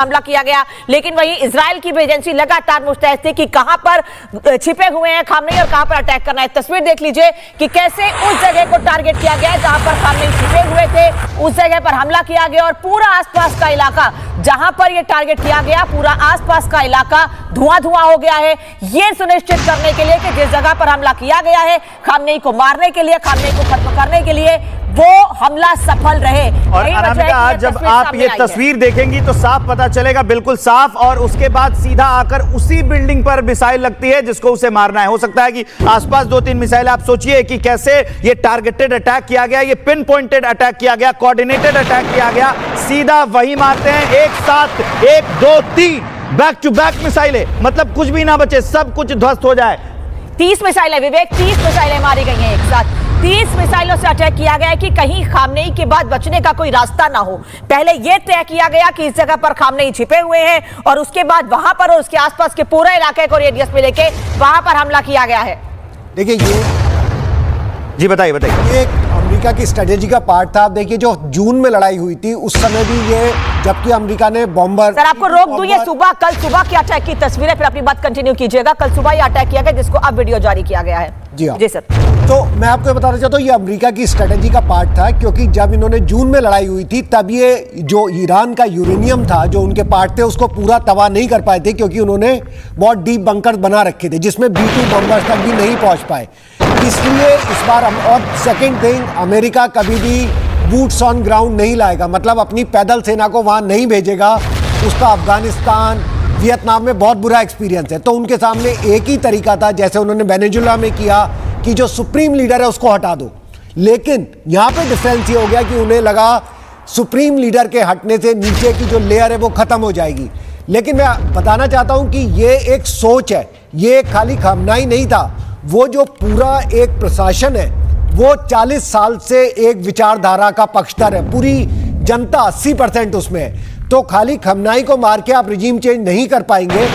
हमला किया गया। लेकिन वहीं इजराइल की भी एजेंसी लगातार मुस्तैद थी कि कहां पर छिपे हुए हैं खामनेई और कहां पर अटैक करना है। तस्वीर देख लीजिए कि कैसे उस जगह को टारगेट किया गया है जहां पर खामनेई छिपे हुए थे, उस जगह पर हमला किया गया और पूरा आसपास का इलाका जहां पर यह टारगेट किया गया, पूरा आसपास का इलाका धुआं हो गया है। यह सुनिश्चित करने के लिए कि जिस जगह पर हमला किया गया है खामनेई को मारने के लिए, खामनेई को खत्म करने के लिए, वो हमला सफल रहे। और अनामिका, आज जब आप ये तस्वीर देखेंगी तो साफ पता चलेगा, बिल्कुल साफ। और उसके बाद सीधा आकर उसी बिल्डिंग पर मिसाइल लगती है जिसको उसे मारना है। हो सकता है कि आसपास 2-3 मिसाइल, आप सोचिए कि कैसे ये टारगेटेड अटैक किया गया, ये पिन पॉइंटेड अटैक किया गया, कोऑर्डिनेटेड अटैक किया गया। सीधा वही मारते हैं एक साथ, 1 2 3 बैक टू बैक मिसाइलें, मतलब कुछ भी ना बचे, सब कुछ ध्वस्त हो जाए। 30 मिसाइलें विवेक, 30 मिसाइलें मारी गई हैं एक साथ। 30 मिसाइलों से अटैक किया गया है कि कहीं खामनेई के बाद बचने का कोई रास्ता ना हो। पहले यह तय किया गया कि इस जगह पर खामनेई छिपे हुए हैं और उसके बाद वहां पर और उसके आसपास के पूरे इलाके को रेडियस में लेके वहां पर हमला किया गया है। देखिए, ये जी बताइए। ये अमेरिका की स्ट्रेटेजी का पार्ट था। आप देखिए, जो जून में लड़ाई हुई थी उस समय भी ये, जबकि अमेरिका ने बॉम्बर, सर आपको रोक दूं, ये सुबह, कल सुबह के अटैक की तस्वीरें, फिर अपनी बात कंटिन्यू कीजिएगा। कल सुबह ये अटैक किया गया जिसको अब वीडियो जारी किया गया है। जी हाँ। जी सर। तो मैं आपको ये बताना चाहता हूँ, ये अमेरिका की स्ट्रेटेजी का पार्ट था, क्योंकि जब इन्होंने जून में लड़ाई हुई थी तब ये जो ईरान का यूरेनियम था, जो उनके पार्ट थे, उसको पूरा तबाह नहीं कर पाए थे, क्योंकि उन्होंने बहुत डीप बंकर बना रखे थे जिसमें B2 बॉम्बर्स तक भी नहीं पहुंच पाए। इसलिए इस बार और सेकेंड थिंग, अमेरिका कभी भी बूट्स ऑन ग्राउंड नहीं लाएगा, मतलब अपनी पैदल सेना को वहां नहीं भेजेगा। उसका अफगानिस्तान, वियतनाम में बहुत बुरा एक्सपीरियंस है। तो उनके सामने एक ही तरीका था, जैसे उन्होंने वेनेजुला में किया, कि जो सुप्रीम लीडर है उसको हटा दो। लेकिन यहाँ पे डिफरेंस ये हो गया कि उन्हें लगा सुप्रीम लीडर के हटने से नीचे की जो लेयर है वो खत्म हो जाएगी। लेकिन मैं बताना चाहता हूँ कि ये एक सोच है, ये खाली खामनेई नहीं था। वो जो पूरा एक प्रशासन है वो 40 साल से एक विचारधारा का पक्षधर है, पूरी जनता 80% उसमें है। तो खाली खामनेई को मार के आप रिजीम चेंज नहीं कर पाएंगे।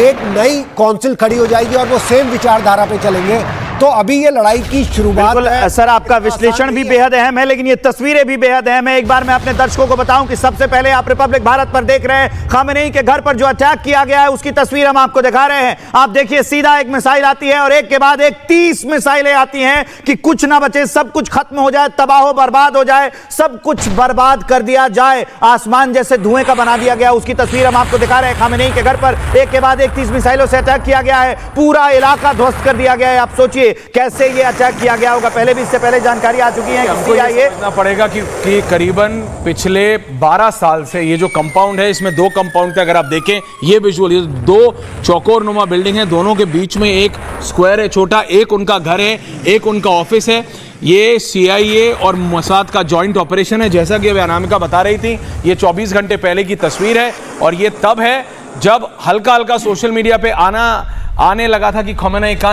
एक नई काउंसिल खड़ी हो जाएगी और वो सेम विचारधारा पे चलेंगे। तो अभी ये लड़ाई की शुरुआत है। सर, आपका विश्लेषण भी बेहद अहम है, लेकिन ये तस्वीरें भी बेहद अहम है। एक बार मैं अपने दर्शकों को बताऊं कि सबसे पहले आप रिपब्लिक भारत पर देख रहे हैं, खामनेई के घर पर जो अटैक किया गया है उसकी तस्वीर हम आपको दिखा रहे हैं। आप देखिए, सीधा एक मिसाइल आती है और एक के बाद एक 30 मिसाइलें आती हैं कि कुछ ना बचे, सब कुछ खत्म हो जाए, तबाह बर्बाद हो जाए, सब कुछ बर्बाद कर दिया जाए। आसमान जैसे धुएं का बना दिया गया, उसकी तस्वीर हम आपको दिखा रहे हैं। खामनेई के घर पर एक के बाद एक 30 मिसाइलों से अटैक किया गया है, पूरा इलाका ध्वस्त कर दिया गया है। आप सोचिए कैसे ये अटैक किया गया होगा। पहले भी, इससे पहले जानकारी आ चुकी है। हमको ये समझना पड़ेगा कि करीबन पिछले 12 साल से ये जो कंपाउंड है, इसमें 2 कंपाउंड थे। अगर आप देखें ये विजुअल, ये 2 चौकोरनुमा बिल्डिंग है, दोनों के बीच में एक स्क्वायर है छोटा, एक उनका घर है, एक उनका ऑफिस है। ये CIA और मोसाद का जॉइंट ऑपरेशन है, जैसा कि अनामिका बता रही थी। ये 24 घंटे पहले की तस्वीर है और ये तब है जब हल्का हल्का सोशल मीडिया पे आने लगा था कि खामनेई का